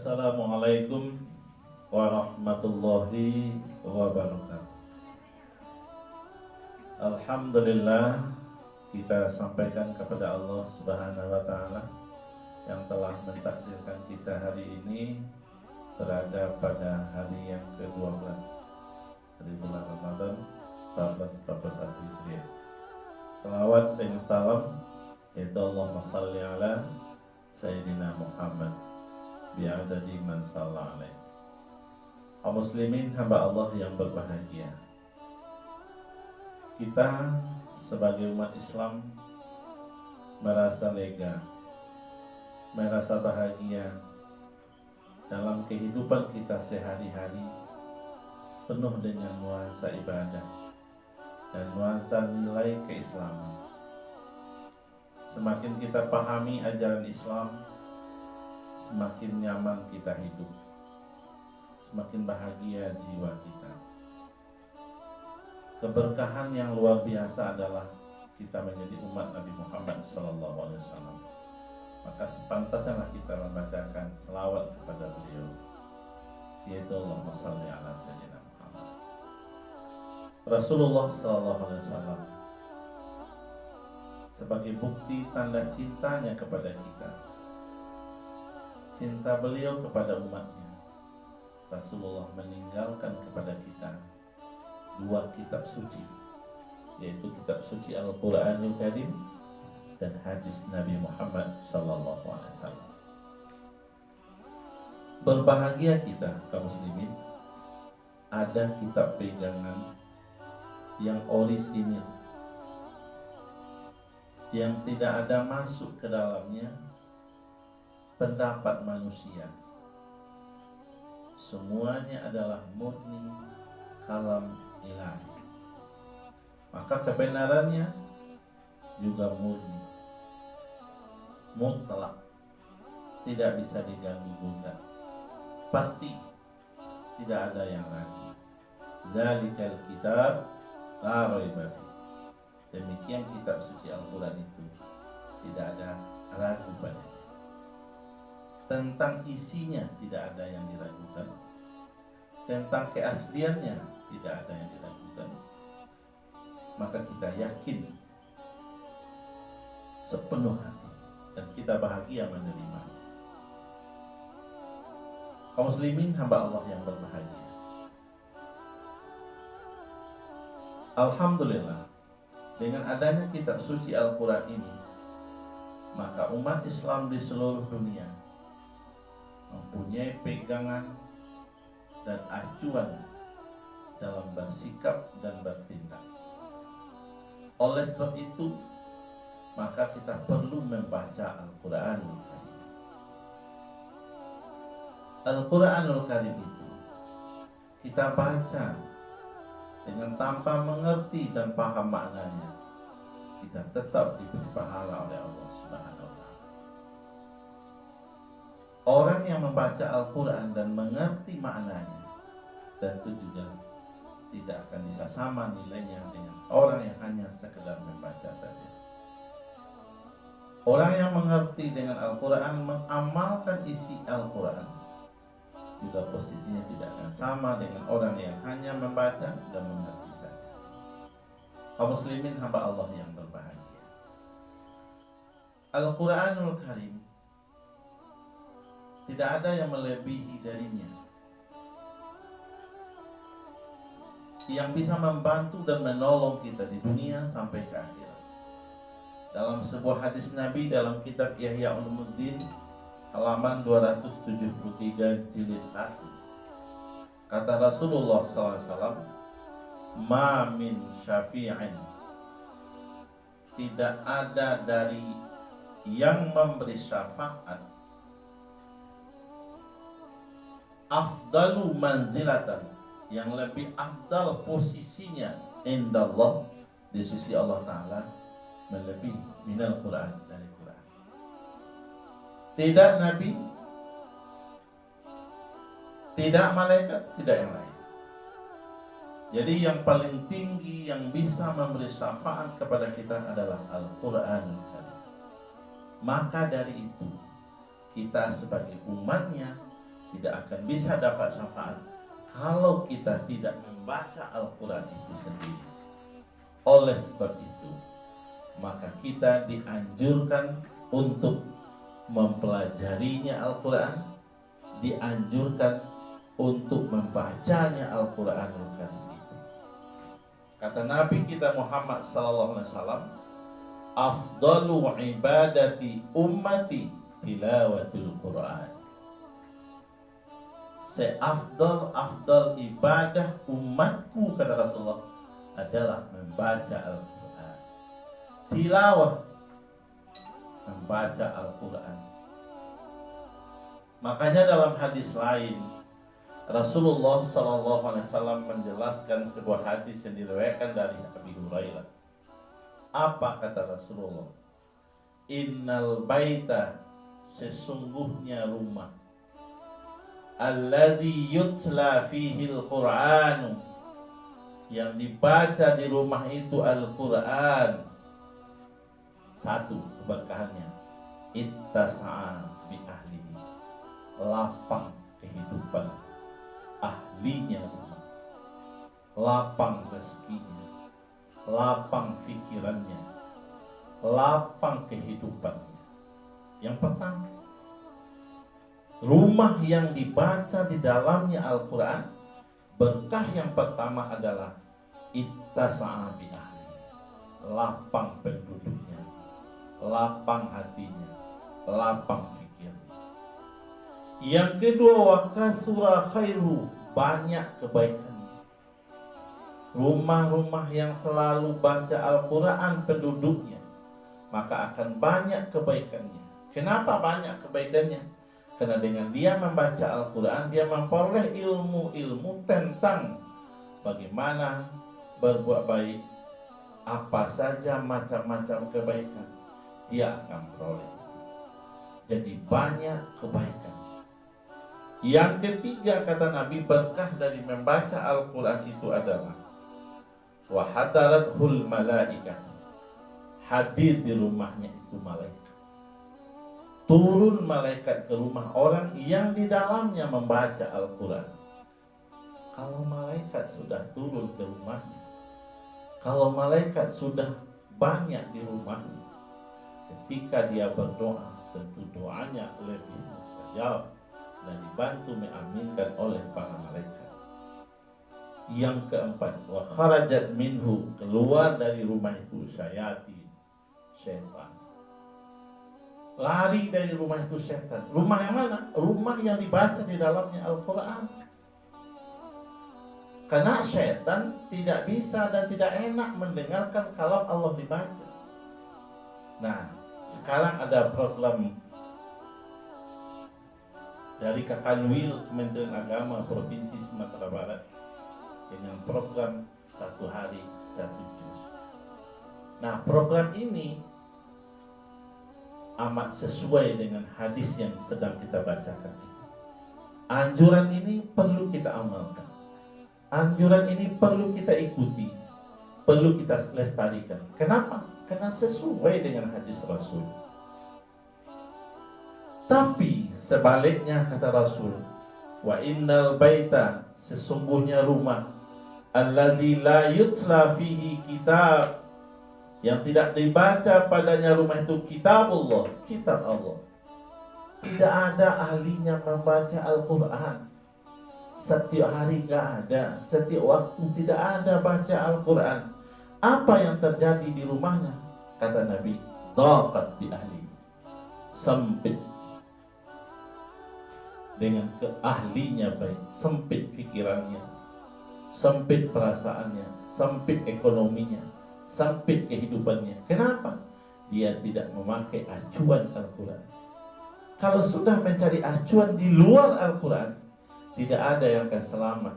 Assalamualaikum warahmatullahi wabarakatuh. Alhamdulillah, kita sampaikan kepada Allah Subhanahu wa Ta'ala yang telah mentakdirkan kita hari ini berada pada hari yang ke-12 dari bulan Ramadan 1441 Hijriah. Salawat dan salam yaitu Allahumma salli ala Sayyidina Muhammad bi'adadi man salla alaih. Kaum muslimin hamba Allah yang berbahagia, kita sebagai umat Islam merasa lega, merasa bahagia dalam kehidupan kita sehari-hari, penuh dengan nuansa ibadah dan nuansa nilai keislaman. Semakin kita pahami ajaran Islam, semakin nyaman kita hidup, semakin bahagia jiwa kita. Keberkahan yang luar biasa adalah kita menjadi umat Nabi Muhammad SAW. Maka sepantasnya kita membacakan selawat kepada beliau, yaitu Allahumma shalli ala Sayyidina Muhammad. Rasulullah SAW sebagai bukti tanda cintanya kepada kita, cinta beliau kepada umatnya, Rasulullah meninggalkan kepada kita dua kitab suci, yaitu kitab suci Al-Quranul Karim dan hadis Nabi Muhammad SAW. Berbahagia kita kaum muslimin, ada kitab pegangan yang orisinil, yang tidak ada masuk ke dalamnya pendapat manusia. Semuanya adalah murni kalam ilahi. Maka kebenarannya juga murni, mutlak, tidak bisa diganggu gugat, pasti, tidak ada yang ragu. Zalikal kitab la raiba fi. Demikian kitab suci Al-Quran itu tidak ada ragu padanya. Tentang isinya tidak ada yang diragukan, tentang keasliannya tidak ada yang diragukan. Maka kita yakin sepenuh hati dan kita bahagia menerima. Kaum muslimin hamba Allah yang berbahagia, alhamdulillah, dengan adanya kitab suci Al-Quran ini, maka umat Islam di seluruh dunia mempunyai pegangan dan acuan dalam bersikap dan bertindak. Oleh sebab itu, maka kita perlu membaca Al-Quranul Karim. Al-Quranul Karim itu kita baca dengan tanpa mengerti dan paham maknanya, kita tetap diberi pahala oleh Allah Subhanahu wa Ta'ala. Orang yang membaca Al-Quran dan mengerti maknanya tentu juga tidak akan bisa sama nilainya dengan orang yang hanya sekedar membaca saja. Orang yang mengerti dengan Al-Quran, mengamalkan isi Al-Quran, juga posisinya tidak akan sama dengan orang yang hanya membaca dan mengerti saja. Kaum muslimin hamba Allah yang berbahagia, Al-Quranul Karim tidak ada yang melebihi darinya, yang bisa membantu dan menolong kita di dunia sampai ke akhirat. Dalam sebuah hadis Nabi dalam kitab Ihya Ulumuddin halaman 273 jilid 1, kata Rasulullah SAW, ma min syafi'in, tidak ada dari yang memberi syafaat, afdalu manzilatan, yang lebih afdal posisinya, indallah, di sisi Allah Ta'ala, melebihi minal Quran, dari Quran. Tidak Nabi, tidak malaikat, tidak yang lain. Jadi yang paling tinggi yang bisa memberi syafaat kepada kita adalah Al-Quranul Karim. Maka dari itu, kita sebagai umatnya tidak akan bisa dapat syafaat kalau kita tidak membaca Al-Quran itu sendiri. Oleh sebab itu, maka kita dianjurkan untuk mempelajarinya Al-Quran, dianjurkan untuk membacanya Al-Quranul Karim itu. Kata Nabi kita Muhammad SAW, afdalu ibadati ummati tilawatul Quran. Seafdal ibadah umatku, kata Rasulullah, adalah membaca Al-Quran. Tilawah, membaca Al-Quran. Makanya dalam hadis lain Rasulullah SAW menjelaskan sebuah hadis yang diriwayatkan dari Abi Hurairah. Apa kata Rasulullah? Innal baita, sesungguhnya rumah, allazi yutla fihi al-Qur'anu, yang dibaca di rumah itu Al-Quran. Satu keberkahannya, ittasa'a bi ahlihi, lapang kehidupan ahlinya rumah, lapang rezekinya, lapang pikirannya, lapang kehidupannya. Yang pertama, rumah yang dibaca di dalamnya Al-Quran, berkah yang pertama adalah ittasa'a bi ahli, lapang penduduknya, lapang hatinya, lapang fikirnya. Yang kedua, wa kasura khairu, banyak kebaikannya. Rumah-rumah yang selalu baca Al-Quran penduduknya, maka akan banyak kebaikannya. Kenapa banyak kebaikannya? Karena dengan dia membaca Al-Quran, dia memperoleh ilmu-ilmu tentang bagaimana berbuat baik, apa saja macam-macam kebaikan dia akan peroleh. Jadi banyak kebaikan. Yang ketiga, kata Nabi, berkah dari membaca Al-Quran itu adalah wa hadarathul malaikat, hadir di rumahnya itu malaikat. Turun malaikat ke rumah orang yang di dalamnya membaca Al-Quran. Kalau malaikat sudah turun ke rumahnya, kalau malaikat sudah banyak di rumahnya, ketika dia berdoa, tentu doanya lebih mustajab dan dibantu mengaminkan oleh para malaikat. Yang keempat, wa kharajat minhu, keluar dari rumah itu syayatin, syaitan. Lari dari rumah itu setan. Rumah yang mana? Rumah yang dibaca di dalamnya Al-Quran. Karena setan tidak bisa dan tidak enak mendengarkan kalam Allah dibaca. Nah, sekarang ada program dari Kakanwil, Kementerian Agama Provinsi Sumatera Barat, dengan program 1 hari 1 juz. Nah, program ini amat sesuai dengan hadis yang sedang kita bacakan. Anjuran ini perlu kita amalkan. Anjuran ini perlu kita ikuti, perlu kita lestarikan. Kenapa? Karena sesuai dengan hadis Rasul. Tapi sebaliknya, kata Rasul, wa innal baita, sesungguhnya rumah, alladzi la yutla fihi kitab, yang tidak dibaca padanya rumah itu kitabullah, kitab Allah. Tidak ada ahlinya membaca Al-Quran. Setiap hari gak ada, setiap waktu tidak ada baca Al-Quran. Apa yang terjadi di rumahnya? Kata Nabi, daqat bi ahli, sempit dengan keahlinya baik, sempit pikirannya, sempit perasaannya, sempit ekonominya, sempit kehidupannya. Kenapa? Dia tidak memakai acuan Al-Quran. Kalau sudah mencari acuan di luar Al-Quran, tidak ada yang akan selamat.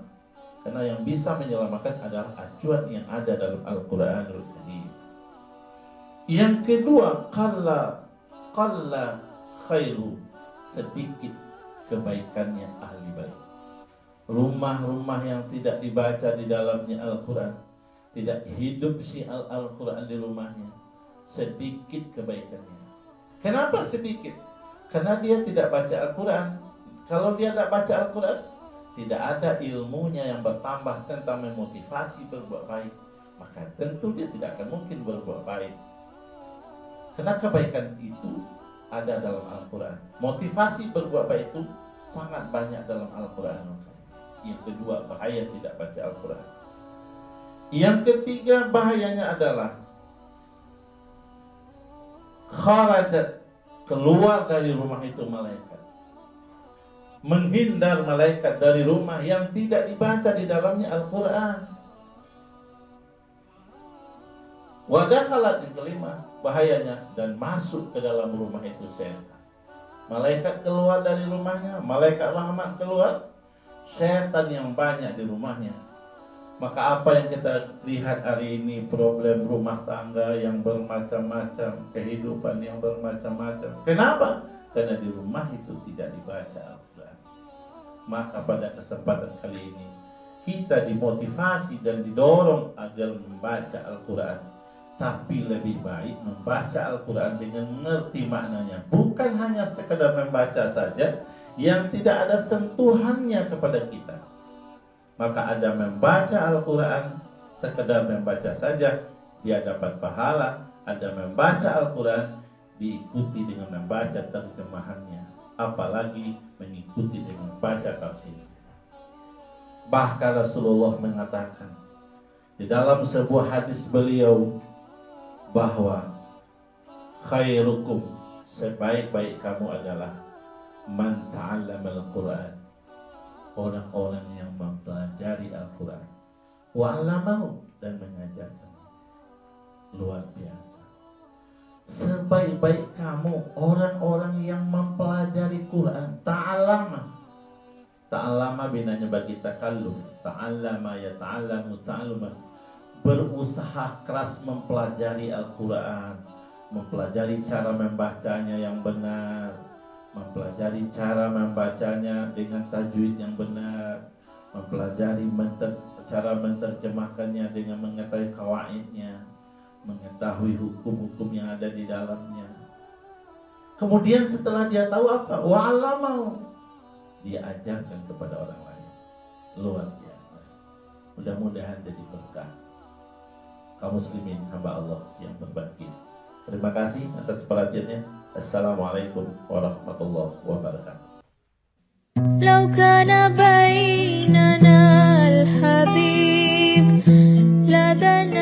Karena yang bisa menyelamatkan adalah acuan yang ada dalam Al-Quranul Karim. Yang kedua, qalla khairu, sedikit kebaikannya ahli baik. Rumah-rumah yang tidak dibaca di dalamnya Al-Quran, tidak hidup si Al-Quran di rumahnya, sedikit kebaikannya. Kenapa sedikit? Karena dia tidak baca Al-Quran. Kalau dia tidak baca Al-Quran, tidak ada ilmunya yang bertambah tentang memotivasi berbuat baik, maka tentu dia tidak akan mungkin berbuat baik. Karena kebaikan itu ada dalam Al-Quran. Motivasi berbuat baik itu sangat banyak dalam Al-Quran. Yang kedua, bahaya tidak baca Al-Quran. Yang ketiga, bahayanya adalah kharajat, keluar dari rumah itu malaikat, menghindar malaikat dari rumah yang tidak dibaca di dalamnya Al-Quran. Wadakhalat, yang kelima bahayanya, dan masuk ke dalam rumah itu setan. Malaikat keluar dari rumahnya, malaikat rahmat keluar, setan yang banyak di rumahnya. Maka apa yang kita lihat hari ini, problem rumah tangga yang bermacam-macam, kehidupan yang bermacam-macam. Kenapa? Karena di rumah itu tidak dibaca Al-Quran. Maka pada kesempatan kali ini kita dimotivasi dan didorong agar membaca Al-Quran. Tapi lebih baik membaca Al-Quran dengan mengerti maknanya. Bukan hanya sekedar membaca saja yang tidak ada sentuhannya kepada kita. Maka ada membaca Al-Quran sekedar membaca saja, dia dapat pahala. Ada membaca Al-Quran diikuti dengan membaca terjemahannya, apalagi mengikuti dengan baca tafsir. Bahkan Rasulullah mengatakan di dalam sebuah hadis beliau bahwa khairukum, sebaik-baik kamu adalah man ta'allamal Quran, orang-orang yang mempelajari Al-Quran, wa 'allamahu, dan mengajarkan. Luar biasa. Sebaik-baik kamu orang-orang yang mempelajari Quran. Ta'allama, ta'allama binanya bagi takalluf, ta'allama ya ta'allamu ta'alluman, berusaha keras mempelajari Al-Quran, mempelajari cara membacanya yang benar, mempelajari cara membacanya dengan tajwid yang benar, mempelajari cara menterjemahkannya dengan mengetahui kawaidnya, mengetahui hukum-hukum yang ada di dalamnya. Kemudian setelah dia tahu apa? Wa'alamahu, dia ajarkan kepada orang lain. Luar biasa. Mudah-mudahan jadi berkah kaum muslimin hamba Allah yang berbakti. Terima kasih atas perhatiannya. Assalamualaikum warahmatullahi wabarakatuh. لو كان بيننا الحبيب لدنا